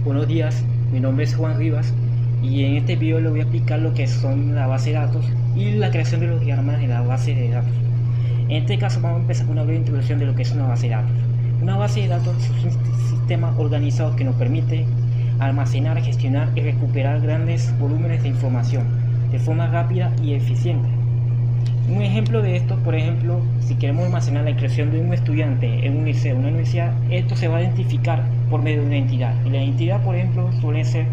Buenos días, mi nombre es Juan Rivas y en este video le voy a explicar lo que son la base de datos y la creación de los diagramas de la base de datos. En este caso vamos a empezar con una breve introducción de lo que es una base de datos. Una base de datos es un sistema organizado que nos permite almacenar, gestionar y recuperar grandes volúmenes de información de forma rápida y eficiente. Un ejemplo de esto, por ejemplo, si queremos almacenar la inscripción de un estudiante en un liceo, una universidad, esto se va a identificar por medio de una entidad. Y la entidad, por ejemplo, suele ser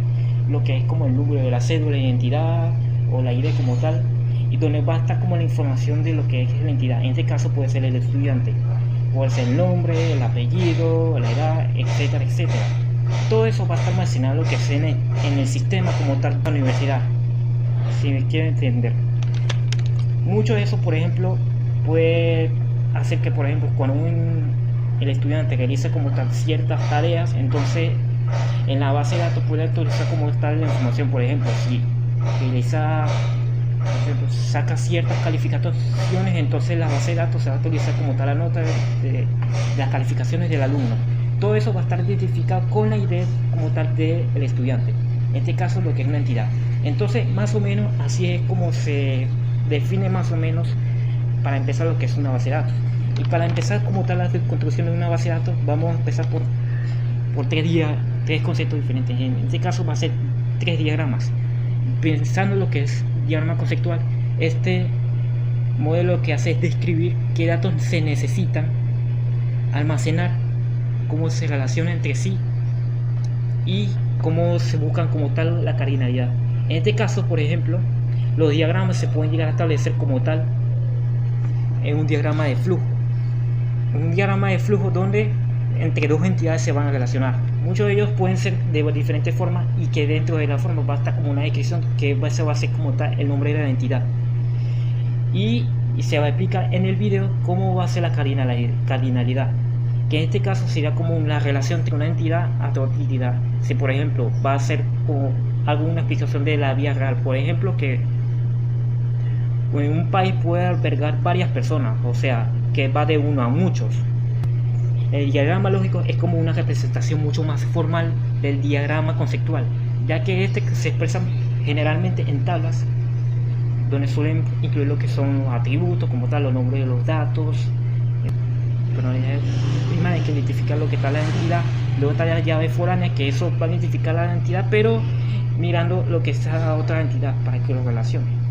lo que es como el número de la cédula de identidad o la ID como tal, y donde va a estar como la información de lo que es la entidad. En este caso puede ser el estudiante, puede ser el nombre, el apellido, la edad, etcétera, etcétera. Todo eso va a estar almacenado lo que es en el sistema como tal de la universidad, si me quieren entender. Mucho de eso, por ejemplo, puede hacer que, por ejemplo, cuando el estudiante realiza como tal ciertas tareas, entonces en la base de datos puede actualizar como tal la información. Por ejemplo, si realiza, por ejemplo, saca ciertas calificaciones, entonces la base de datos se va a actualizar como tal la nota de las calificaciones del alumno. Todo eso va a estar identificado con la ID como tal del estudiante. En este caso, lo que es una entidad. Entonces, más o menos, así es como se define más o menos para empezar lo que es una base de datos. Y para empezar como tal la construcción de una base de datos, vamos a empezar por tres conceptos diferentes. En este caso va a ser tres diagramas. Pensando en lo que es diagrama conceptual, este modelo lo que hace es describir qué datos se necesitan almacenar, cómo se relacionan entre sí y cómo se buscan como tal la cardinalidad. En este caso, por ejemplo, los diagramas se pueden llegar a establecer como tal en un diagrama de flujo. Un diagrama de flujo donde entre dos entidades se van a relacionar. Muchos de ellos pueden ser de diferentes formas y que dentro de la forma va a estar como una descripción que se va a hacer como tal el nombre de la entidad. Y se va a explicar en el video cómo va a ser la cardinalidad, que en este caso sería como una relación entre una entidad a otra entidad. Si por ejemplo va a ser como alguna explicación de la vía real, por ejemplo que un país puede albergar varias personas, o sea, que va de uno a muchos. El diagrama lógico es como una representación mucho más formal del diagrama conceptual, ya que este se expresa generalmente en tablas, donde suelen incluir lo que son los atributos, como tal, los nombres de los datos, pero hay que identificar lo que está la entidad, luego está la llave foránea, que eso va a identificar la entidad, pero mirando lo que está otra entidad para que lo relacione.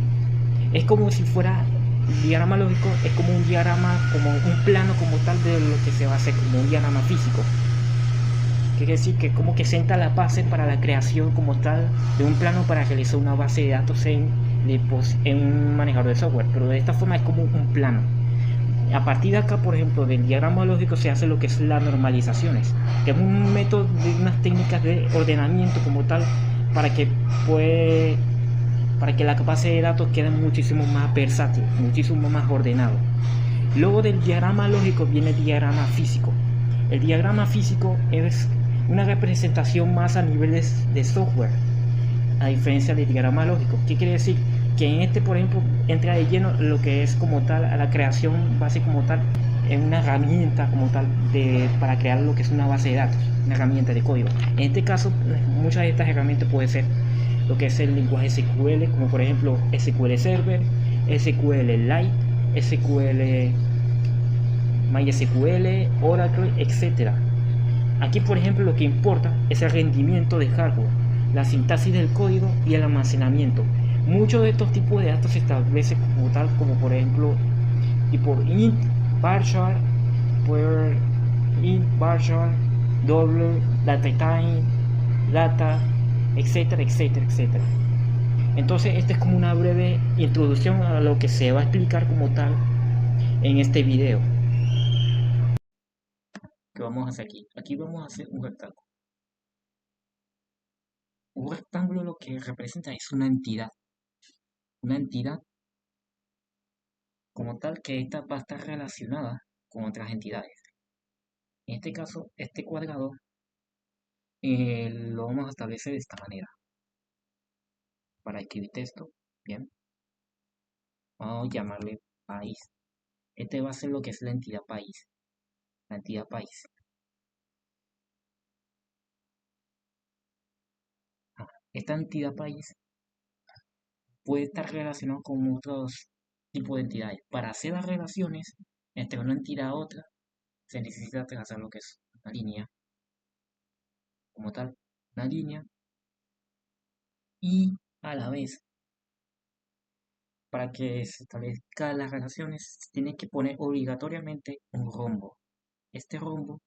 Es como si fuera el diagrama lógico, es como un diagrama, como un plano como tal de lo que se va a hacer, como un diagrama físico. Quiere decir que como que sienta la base para la creación como tal de un plano para realizar una base de datos en un manejador de software, pero de esta forma es como un plano. A partir de acá, por ejemplo, del diagrama lógico se hace lo que es las normalizaciones, que es un método de unas técnicas de ordenamiento como tal para que puede para que la base de datos quede muchísimo más versátil, muchísimo más ordenado. Luego del diagrama lógico viene el diagrama físico. El diagrama físico es una representación más a niveles de software, a diferencia del diagrama lógico. ¿Qué quiere decir? Que en este, por ejemplo, entra de lleno lo que es como tal a la creación base como tal, en una herramienta como tal para crear lo que es una base de datos, una herramienta de código. En este caso, muchas de estas herramientas pueden ser lo que es el lenguaje SQL, como por ejemplo SQL Server, SQL Lite, SQL MySQL, Oracle, etcétera. Aquí, por ejemplo, lo que importa es el rendimiento de hardware, la sintaxis del código y el almacenamiento. Muchos de estos tipos de datos se establecen como tal, como por ejemplo, tipo int, varchar, where int, varchar, double, data time, data, etcétera, etcétera, etcétera. Entonces, esta es como una breve introducción a lo que se va a explicar como tal en este video. ¿Qué vamos a hacer aquí? Aquí vamos a hacer un rectángulo. Un rectángulo lo que representa es una entidad como tal que esta va a estar relacionada con otras entidades. En este caso, este cuadrado lo vamos a establecer de esta manera. Para escribir texto, bien, vamos a llamarle país. Este va a ser lo que es la entidad país. La entidad país. esta entidad país puede estar relacionado con otros tipos de entidades. Para hacer las relaciones entre una entidad a otra, se necesita trazar lo que es una línea, como tal, una línea, y a la vez, para que se establezcan las relaciones, se tiene que poner obligatoriamente un rombo. Este rombo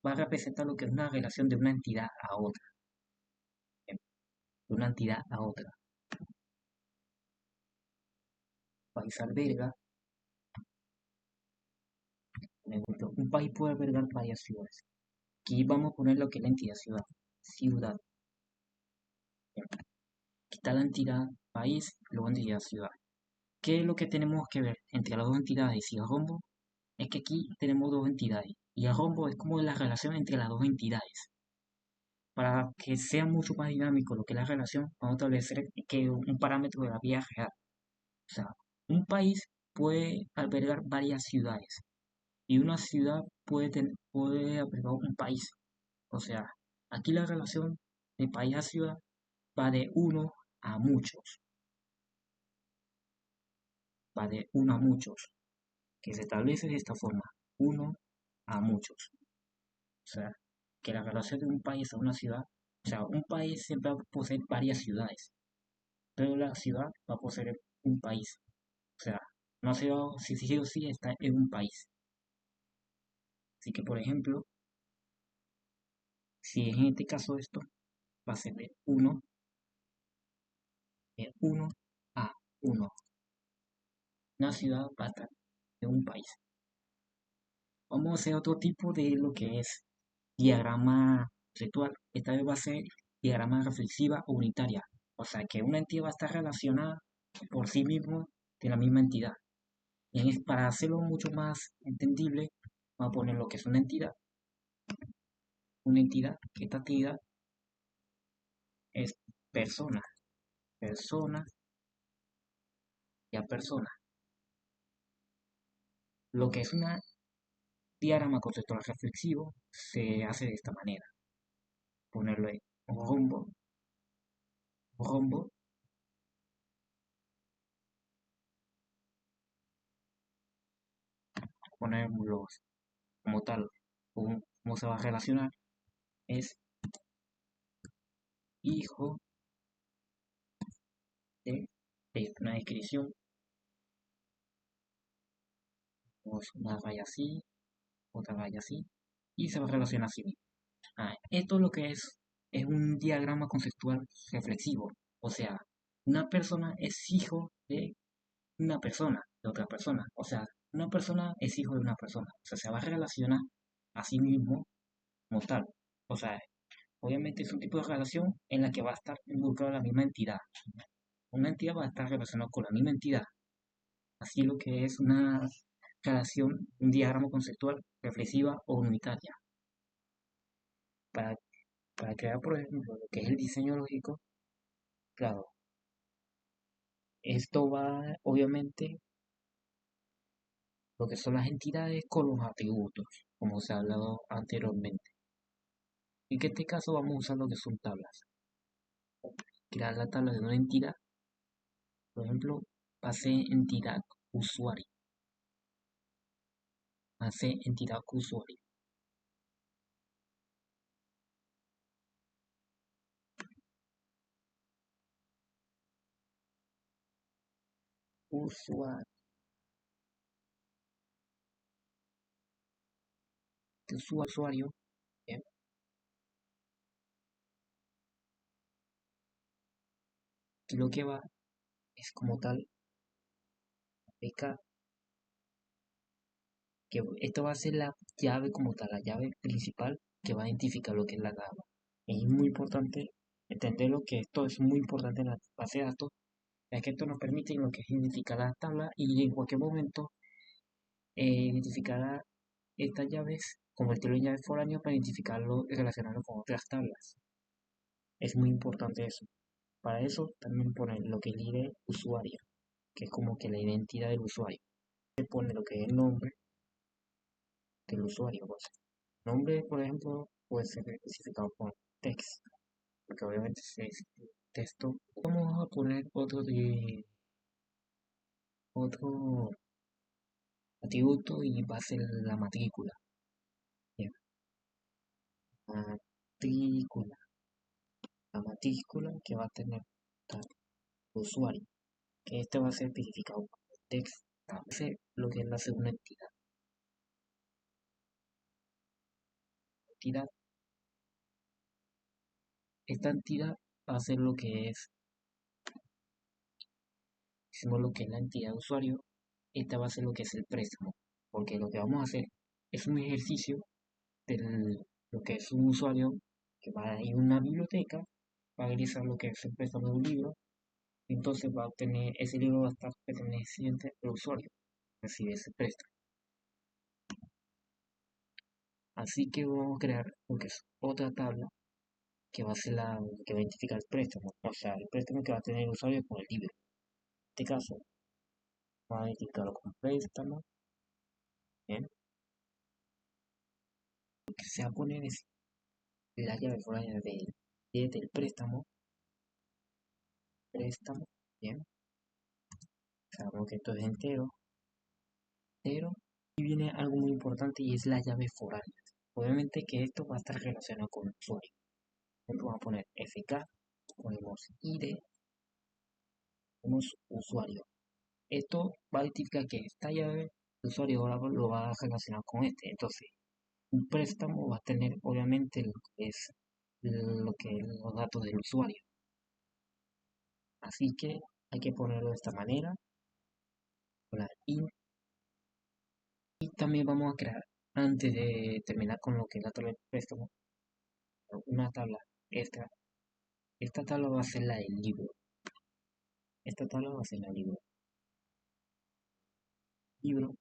va a representar lo que es una relación de una entidad a otra, de una entidad a otra. País alberga, un país puede albergar varias ciudades. Aquí vamos a poner lo que es la entidad ciudad. Ciudad. Aquí está la entidad país, luego entidad ciudad. ¿Qué es lo que tenemos que ver entre las dos entidades y el rombo? Es que aquí tenemos dos entidades y el rombo es como la relación entre las dos entidades. Para que sea mucho más dinámico lo que es la relación, vamos a establecer que un parámetro de la vida real. O sea, un país puede albergar varias ciudades y una ciudad puede albergar un país. O sea, aquí la relación de país a ciudad va de uno a muchos, va de uno a muchos, que se establece de esta forma, uno a muchos. O sea, que la relación de un país a una ciudad, o sea, un país siempre va a poseer varias ciudades, pero la ciudad va a poseer un país. O sea, no se va, si sí o sí está en un país. Así que, por ejemplo, si en este caso esto va a ser de uno a uno, una ciudad va a estar en un país. Vamos a hacer otro tipo de lo que es diagrama ritual. Esta vez va a ser diagrama reflexiva o unitaria. O sea que una entidad va a estar relacionada por sí mismo de la misma entidad. Y para hacerlo mucho más entendible, vamos a poner lo que es una entidad, que esta entidad es persona, persona y a persona. Lo que es una diagrama conceptual reflexivo se hace de esta manera. Ponerle un rombo, ponerlos como tal, cómo se va a relacionar, es hijo de una descripción, una raya así, otra raya así, y se va a relacionar así mismo. Esto lo que es un diagrama conceptual reflexivo, o sea, una persona es hijo de una persona, de otra persona, o sea, una persona es hijo de una persona, o sea, se va a relacionar a sí mismo como tal, o sea, obviamente es un tipo de relación en la que va a estar involucrada la misma entidad, una entidad va a estar relacionada con la misma entidad, así lo que es una relación, un diagrama conceptual reflexiva o unitaria. Para, para crear, por ejemplo, lo que es el diseño lógico, claro, esto va, obviamente, lo que son las entidades con los atributos, como se ha hablado anteriormente. En este caso vamos a usar lo que son tablas. Crear la tabla de una entidad, por ejemplo, pase entidad usuario, pase entidad usuario, usuario, usuario, bien, que lo que va es como tal, beca, que esto va a ser la llave como tal, la llave principal que va a identificar lo que es la tabla. Es muy importante entender lo que esto es muy importante en la base de datos, ya que esto nos permite lo que es identificar la tabla y en cualquier momento identificar estas llaves, convertirlo en llaves foráneas para identificarlo y relacionarlo con otras tablas. Es muy importante eso. Para eso también poner lo que es el ID usuario, que es como que la identidad del usuario. Se pone lo que es el nombre del usuario, pues. Nombre, por ejemplo, puede ser especificado con text, porque obviamente si es texto, vamos a poner otro atributo y va a ser la matrícula. Bien, matrícula, la matrícula que va a tener tal usuario, que este va a ser especificado con text, va a ser lo que es la segunda entidad. Esta entidad va a ser lo que es, decimos lo que es la entidad de usuario, esta va a ser lo que es el préstamo, porque lo que vamos a hacer es un ejercicio de lo que es un usuario que va a ir a una biblioteca, va a realizar lo que es el préstamo de un libro, entonces va a obtener, ese libro va a estar perteneciente al usuario, recibe ese préstamo. Así que vamos a crear lo que es otra tabla que va a ser la que va a identificar el préstamo, o sea, el préstamo que va a tener el usuario con el libro. En este caso, va a identificarlo como préstamo, ¿bien? Lo que se va a poner es la llave foránea del préstamo, ¿bien? Sabemos que esto es entero, y viene algo muy importante y es la llave foránea. Obviamente que esto va a estar relacionado con el usuario. Entonces vamos a poner FK, ponemos ID, ponemos usuario. Esto va a identificar que esta llave el usuario ahora lo va a relacionar con este. Entonces, un préstamo va a tener obviamente lo que es los datos del usuario. Así que hay que ponerlo de esta manera, con la int. Y también vamos a crear, antes de terminar con lo que es la tabla de préstamo, una tabla extra. Esta tabla va a ser la del libro. Esta tabla va a ser la libro. Libro,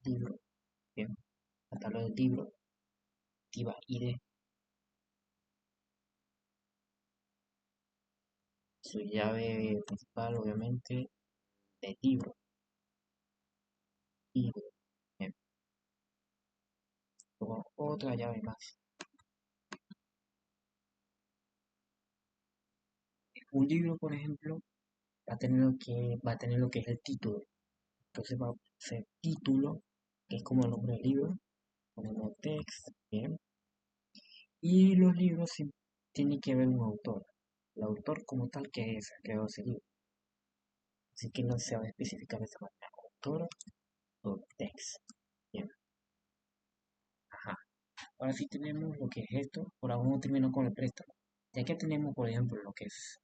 libro, bien. La tabla del libro, activa ID, su llave principal, obviamente, del libro, bien. Luego otra llave más. Un libro, por ejemplo, va a tener lo que es el título. Entonces va a ser título, que es como el nombre del libro. Ponemos text, bien. Y los libros tienen que haber un autor. El autor como tal que es el creador de ese libro. Así que no se va a especificar de esta manera. Autor o text. Bien. Ajá. Ahora sí tenemos lo que es esto. Por aún no termino con el préstamo. Ya que tenemos, por ejemplo, lo que es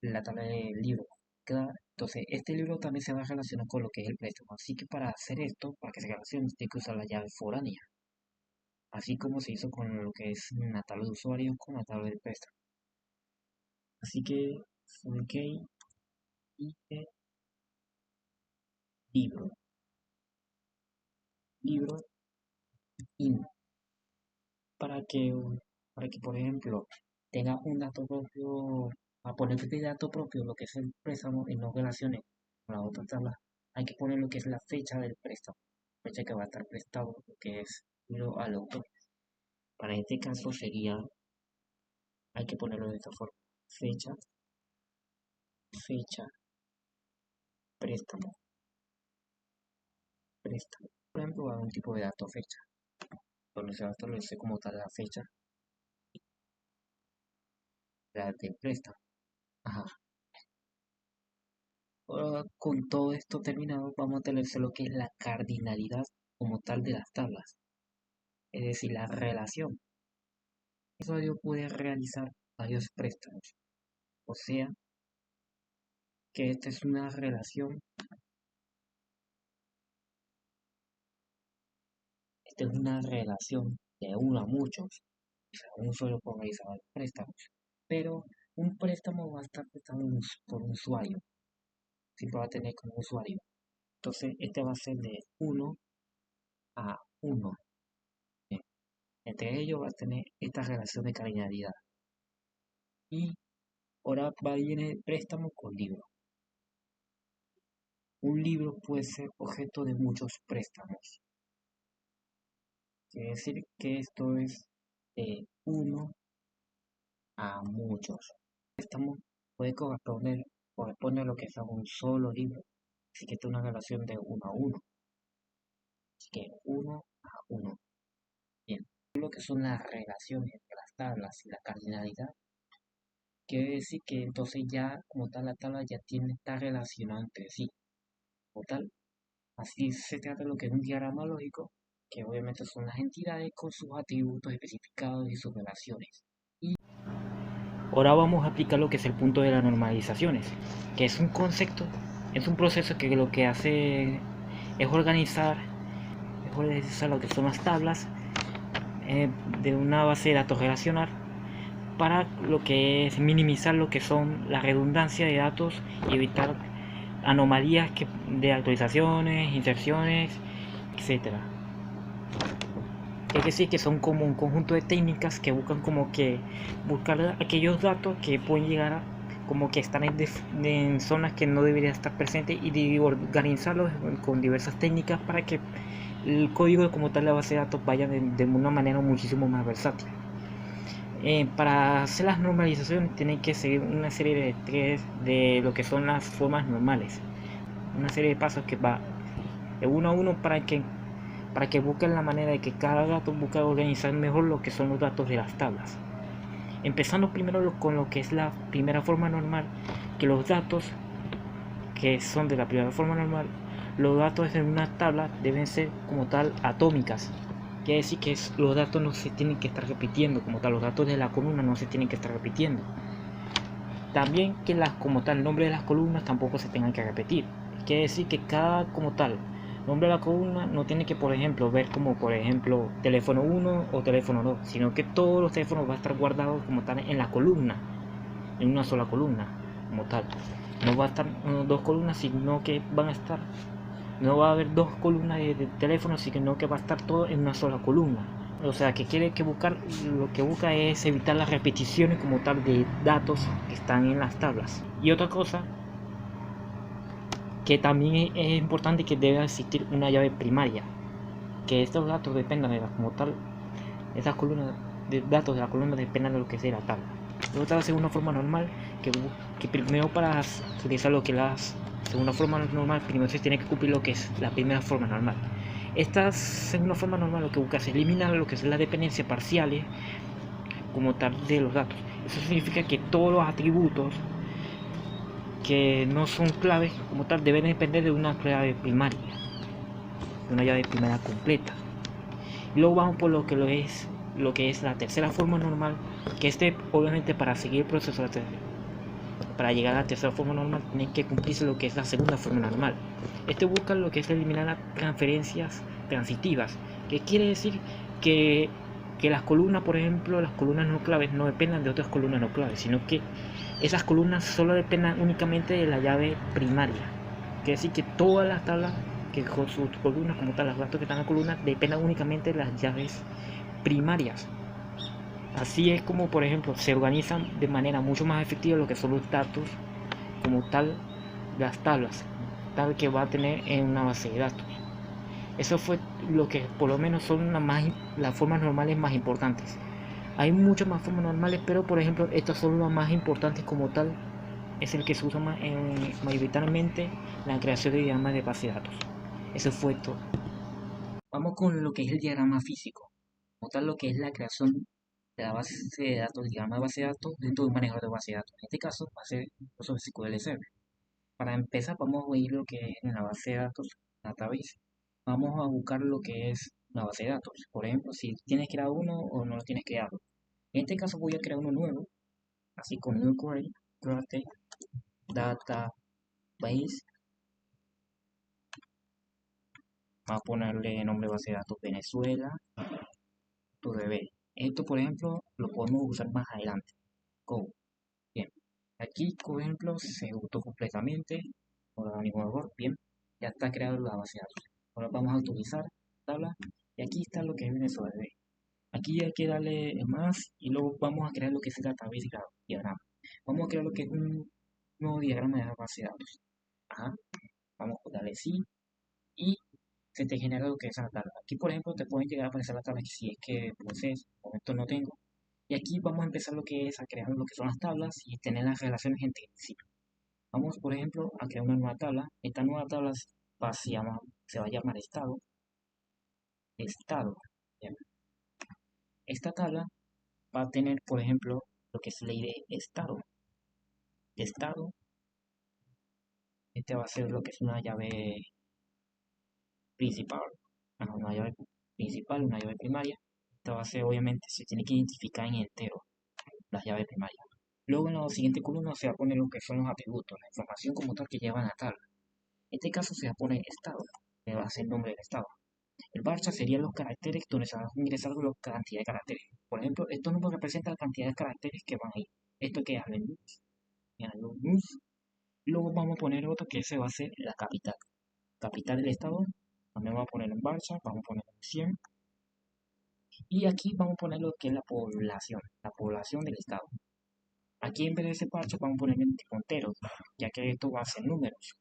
la tabla del libro. Entonces, este libro también se va a relacionar con lo que es el préstamo. Así que para hacer esto, para que se relacione, tiene que usar la llave foránea. Así como se hizo con lo que es la tabla de usuarios con la tabla del préstamo. Así que, ok, y libro, libro, in, para que, para que, por ejemplo, tenga un dato propio, a poner de dato propio lo que es el préstamo y no relaciones con la otra tabla, hay que poner lo que es la fecha del préstamo, fecha que va a estar prestado, lo que es lo al autor. Para este caso sería, hay que ponerlo de esta forma, fecha, fecha, préstamo, préstamo. Por ejemplo, a un tipo de dato fecha, donde se va a establecer como tal la fecha, la del préstamo. Ajá. Ahora, con todo esto terminado, vamos a tener lo que es la cardinalidad como tal de las tablas, es decir, la relación. El usuario puede realizar varios préstamos, o sea, que esta es una relación, esta es una relación de uno a muchos, o sea, un solo puede realizar varios préstamos, pero un préstamo va a estar prestado por un usuario, siempre va a tener como usuario. Entonces, este va a ser de uno a uno. Entre ellos va a tener esta relación de cardinalidad. Y ahora va viene el préstamo con libro. Un libro puede ser objeto de muchos préstamos. Quiere decir que esto es de uno a muchos. Préstamo puede corresponder a lo que es a un solo libro. Así que esta es una relación de uno a uno. Así que uno a uno. Bien. Lo que son las relaciones entre las tablas y la cardinalidad. Quiere decir que entonces ya como tal la tabla ya está relacionada entre sí. Como tal, así se trata de lo que es un diagrama lógico, que obviamente son las entidades con sus atributos especificados y sus relaciones. Y ahora vamos a aplicar lo que es el punto de las normalizaciones, que es un concepto, es un proceso que lo que hace es organizar lo que son las tablas de una base de datos relacional para lo que es minimizar lo que son la redundancia de datos y evitar anomalías de actualizaciones, inserciones, etcétera. Es decir, que son como un conjunto de técnicas que buscan como que buscar aquellos datos que pueden llegar a como que están en zonas que no deberían estar presentes y organizarlos con diversas técnicas para que el código como tal de la base de datos vaya de una manera muchísimo más versátil. Para hacer las normalizaciones tienen que seguir una serie de de lo que son las formas normales, una serie de pasos que va de uno a uno para que busquen la manera de que cada dato busque organizar mejor lo que son los datos de las tablas. Empezando primero con lo que es la primera forma normal, que los datos que son de la primera forma normal, los datos en una tabla deben ser como tal atómicas. Quiere decir que los datos no se tienen que estar repitiendo, como tal, los datos de la columna no se tienen que estar repitiendo. También que como tal, el nombre de las columnas tampoco se tengan que repetir. Quiere decir que cada como tal nombre de la columna no tiene que, por ejemplo, ver como, por ejemplo, teléfono 1 o teléfono 2, sino que todos los teléfonos van a estar guardados como tal en la columna, en una sola columna, como tal. No va a estar dos columnas, sino que van a estar, no va a haber dos columnas de teléfono, sino que va a estar todo en una sola columna. O sea, que quiere que buscar, lo que busca es evitar las repeticiones como tal de datos que están en las tablas. Y otra cosa que también es importante, que debe existir una llave primaria, que estos datos dependan de como tal, esas columnas de datos de la columna dependan de lo que sea la tabla. Otra segunda forma normal, que primero para utilizar lo que es la segunda forma normal, primero se tiene que cumplir lo que es la primera forma normal. Esta segunda forma normal lo que busca es eliminar lo que son las dependencias parciales como tal de los datos. Eso significa que todos los atributos que no son claves como tal deben depender de una clave primaria, de una llave primaria completa. Y luego vamos por lo que es la tercera forma normal, que obviamente para seguir el proceso para llegar a la tercera forma normal tiene que cumplirse lo que es la segunda forma normal. Busca lo que es eliminar las transferencias transitivas, que quiere decir que las columnas, por ejemplo, las columnas no claves no dependan de otras columnas no claves, sino que esas columnas solo dependan únicamente de la llave primaria. Quiere decir que todas las tablas que con sus columnas, como tal, los datos que están en la columna, dependan únicamente de las llaves primarias. Así es como, por ejemplo, se organizan de manera mucho más efectiva lo que son los datos, como tal, las tablas, tal que va a tener en una base de datos. Eso fue lo que por lo menos son las formas normales más importantes. Hay muchas más formas normales, pero por ejemplo, estas son las más importantes como tal. Es el que se usa mayoritariamente en la creación de diagramas de base de datos. Eso fue todo. Vamos con lo que es el diagrama físico, como tal lo que es la creación de la base de datos, el diagrama de base de datos dentro de un manejador de base de datos. En este caso va a ser Microsoft SQL Server. Para empezar vamos a ir lo que es en la base de datos, database. Vamos a buscar lo que es la base de datos. Por ejemplo, si tienes creado uno o no lo tienes creado. En este caso voy a crear uno nuevo, así con new query, create database. Vamos a ponerle nombre base de datos Venezuela, .db. Esto, por ejemplo, lo podemos usar más adelante. Bien. Aquí, por ejemplo, se ejecutó completamente. No ningún error. Bien. Ya está creada la base de datos. Ahora vamos a utilizar tabla. Y aquí está lo que es Venezuela. Aquí hay que darle más y luego vamos a crear lo que es el database diagrama. Vamos a crear lo que es un nuevo diagrama de la base de datos. Ajá. Vamos a darle sí y se te genera lo que es la tabla. Aquí, por ejemplo, te pueden llegar a aparecer la tabla si es que posees, por momento no tengo. Y aquí vamos a empezar lo que es a crear lo que son las tablas y tener las relaciones entre sí. Vamos, por ejemplo, a crear una nueva tabla. Esta nueva tabla se va a llamar estado. Estado. Bien. Esta tabla va a tener, por ejemplo, lo que es ley de estado. Estado. Este va a ser lo que es una llave principal. Una llave principal, una llave primaria. Esta va a ser, obviamente, se tiene que identificar en entero las llaves primarias. Luego en la siguiente columna se va a poner lo que son los atributos, la información como tal que llevan a tabla. En este caso se va a poner estado, que va a ser el nombre del estado. El varchar serían los caracteres donde se van a ingresar la cantidad de caracteres. Por ejemplo, estos números representan la cantidad de caracteres que van ahí. Esto que es el luz. Luego vamos a poner otro que ese va a ser la capital. Capital del estado. También vamos a poner en varchar, vamos a poner en 100. Y aquí vamos a poner lo que es la población del estado. Aquí en vez de ese parche vamos a poner en tipo enteros, ya que esto va a ser números.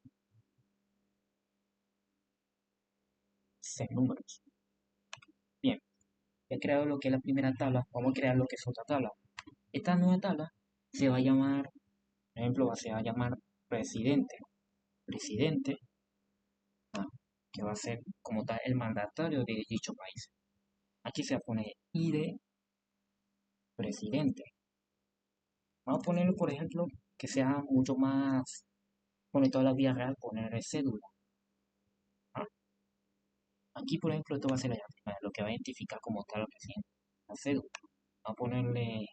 Ser números. Bien, he creado lo que es la primera tabla, vamos a crear lo que es otra tabla. Esta nueva tabla se va a llamar, por ejemplo, se va a llamar presidente. Presidente, que va a ser como tal el mandatario de dicho país. Aquí se va a poner ID presidente. Vamos a ponerlo, por ejemplo, que sea mucho más conectado a la vida real, poner cédula. ¿Ah? Aquí, por ejemplo, esto va a ser lo que va a identificar como tal lo que es la cédula. Vamos a ponerle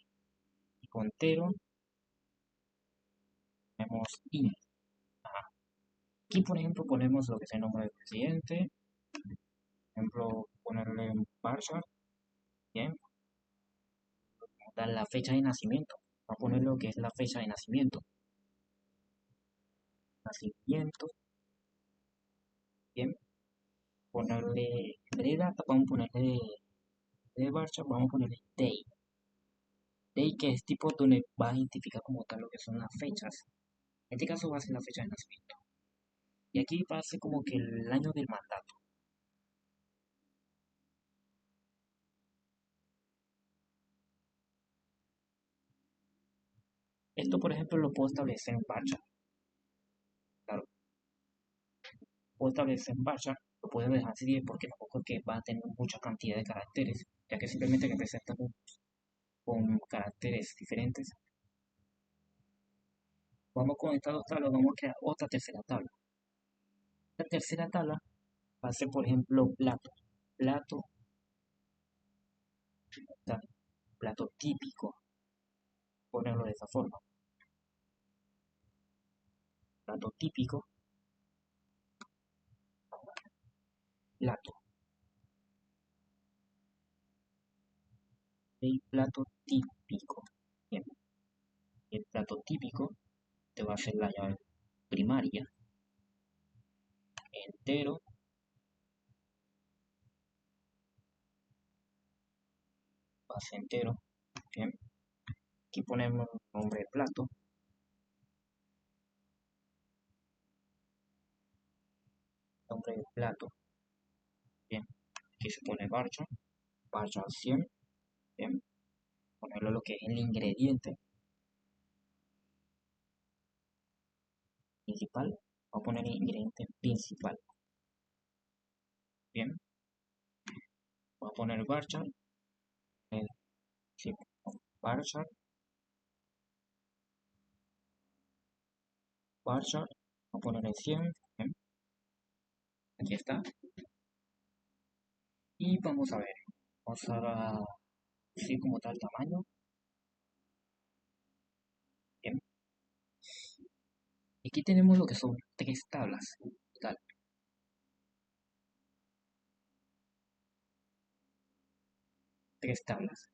entero, tenemos I. Ajá. Aquí, por ejemplo, ponemos lo que es el nombre del presidente. Por ejemplo, ponerle Barça, bien. Dar la fecha de nacimiento. Va a poner lo que es la fecha de nacimiento. Nacimiento, bien. Ponerle de data, vamos a ponerle de Barça, vamos a ponerle day. Day que es tipo donde va a identificar como tal lo que son las fechas. En este caso va a ser la fecha de nacimiento. Y aquí va a ser como que el año del mandato. Esto, por ejemplo, lo puedo establecer en Barça. Claro, puedo establecer en Barça, lo puedo dejar así porque tampoco es que va a tener mucha cantidad de caracteres, ya que simplemente representa con caracteres diferentes. Vamos con esta dos tablas, vamos a crear otra tercera tabla. La tercera tabla va a ser, por ejemplo, plato. Plato, plato típico, ponerlo de esa forma. Plato típico, plato. El plato típico. Bien. El plato típico te va a ser la llave primaria, entero, base entero. Bien. Aquí ponemos nombre de plato, nombre de plato. Bien. Aquí se pone barcha, barcha 100. Bien. Ponerlo lo que es el ingrediente principal. Voy a poner el ingrediente principal. Bien. Voy a poner barcha. Sí, barcha, barcha. Voy a poner el 100. Bien. Aquí está. Y vamos a ver. Vamos a decir como tal tamaño. Bien. Aquí tenemos lo que son tres tablas. Tal. Tres tablas.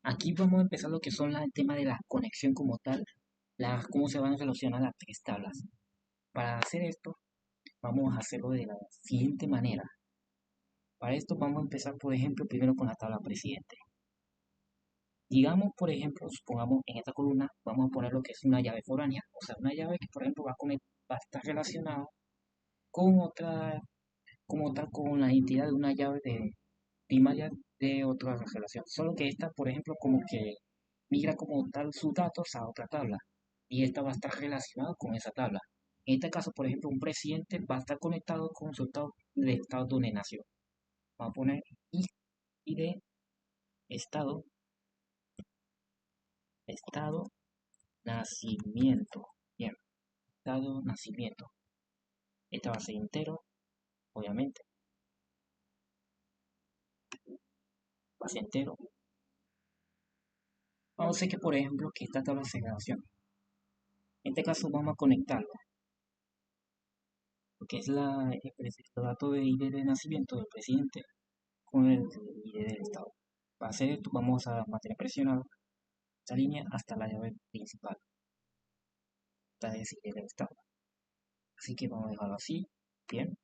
Aquí vamos a empezar lo que son el tema de la conexión como tal, cómo se van a relacionar las tres tablas. Para hacer esto, vamos a hacerlo de la siguiente manera. Para esto vamos a empezar, por ejemplo, primero con la tabla presidente. Digamos, por ejemplo, supongamos en esta columna vamos a poner lo que es una llave foránea, o sea, una llave que, por ejemplo, va a estar relacionada con otra, como tal, con la identidad de una llave de primaria de otra relación. Solo que esta, por ejemplo, como que migra como tal sus datos a otra tabla y esta va a estar relacionada con esa tabla. En este caso, por ejemplo, un presidente va a estar conectado con su estado de estado donde nació. Vamos a poner y de estado, estado, nacimiento. Bien, estado, nacimiento. Esta va a ser entero, obviamente. Va a ser entero. Vamos a hacer que, por ejemplo, que esta tabla se relacione. En este caso vamos a conectarlo, porque es el dato de ID de nacimiento del presidente con el ID del estado. Para hacer esto vamos a mantener presionado esta línea hasta la llave principal, esta es ID del estado. Así que vamos a dejarlo así, bien.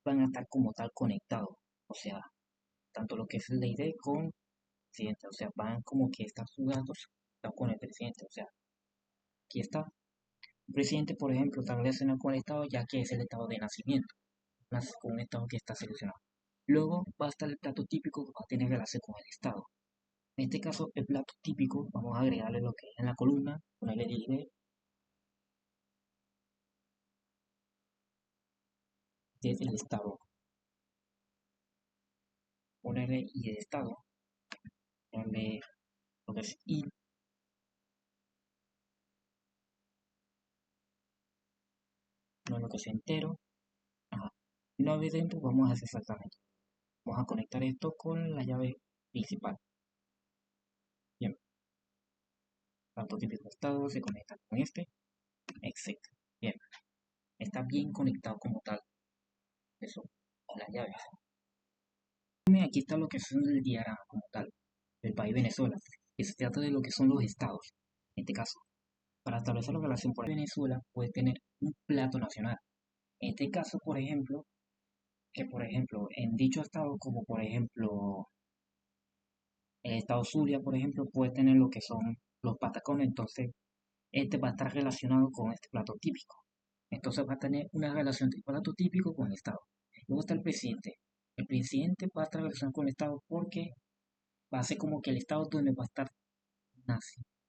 Van a estar como tal conectados, o sea, tanto lo que es el ID con el presidente, o sea, van como que están sus datos con el presidente, o sea, aquí está. El presidente, por ejemplo, está relacionado con el estado ya que es el estado de nacimiento, nace con un estado que está seleccionado. Luego va a estar el plato típico que va a tener relación con el estado. En este caso, el plato típico, vamos a agregarle lo que es en la columna, ponerle el ID desde el estado, ponerle ID de estado, ponerle lo que es I, no lo que es entero. Ajá. Una vez dentro, vamos a hacer exactamente. Vamos a conectar esto con la llave principal. Bien, plato típico de estado se conecta con este, etc. Bien, está bien conectado como tal. Eso, con las llaves. Aquí está lo que es el diagrama como tal del país Venezuela, que se trata de lo que son los estados. En este caso, para establecer la relación por Venezuela puede tener un plato nacional. En este caso, por ejemplo, que por ejemplo en dicho estado, como por ejemplo el estado Zulia, por ejemplo, puede tener lo que son los patacones, entonces este va a estar relacionado con este plato típico. Entonces va a tener una relación del plato típico con el estado. Luego está el presidente. El presidente va a estar relacionado con el estado porque va a ser como que el estado donde va a estar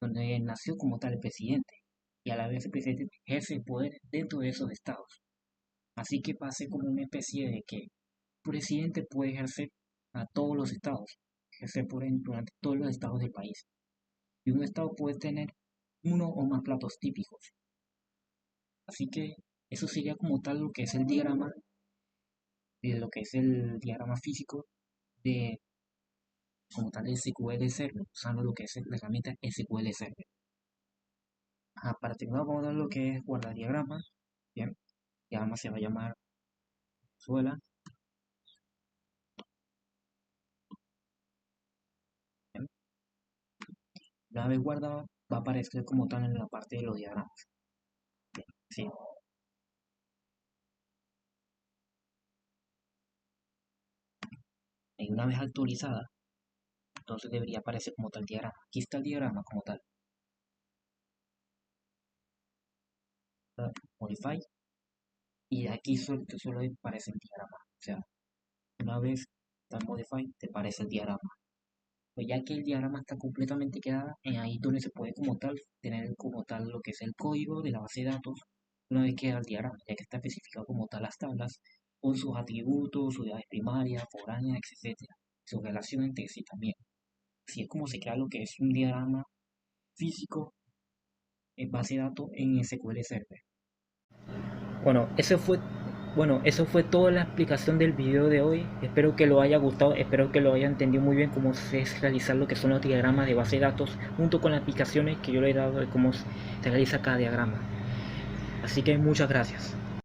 donde nació como tal el presidente, y a la vez el presidente ejerce el poder dentro de esos estados. Así que va a ser como una especie de que el presidente puede ejercer a todos los estados, ejercer poder durante todos los estados del país. Y un estado puede tener uno o más platos típicos. Así que eso sería como tal lo que es el diagrama, de lo que es el diagrama físico de como tal SQL Server, usando lo que es la herramienta SQL Server. Para terminar vamos a ver lo que es guardar diagramas. Bien, diagrama se va a llamar Venezuela. Bien. Una vez guardado va a aparecer como tal en la parte de los diagramas. Bien, sí. Y una vez actualizada, entonces debería aparecer como tal diagrama. Aquí está el diagrama como tal. Modify. Y aquí solo aparece el diagrama. O sea, una vez está Modify, te aparece el diagrama. Pues ya que el diagrama está completamente quedada, en ahí donde se puede como tal tener como tal lo que es el código de la base de datos una vez queda el diagrama, ya que está especificado como tal las tablas con sus atributos, sus unidades primarias, foráneas, etcétera, su relación entre sí también. Así es como se crea lo que es un diagrama físico en base de datos en SQL Server. Eso fue toda la explicación del video de hoy. Espero que lo haya gustado, espero que lo haya entendido muy bien cómo es realizar lo que son los diagramas de base de datos junto con las explicaciones que yo le he dado de cómo se realiza cada diagrama. Así que muchas gracias.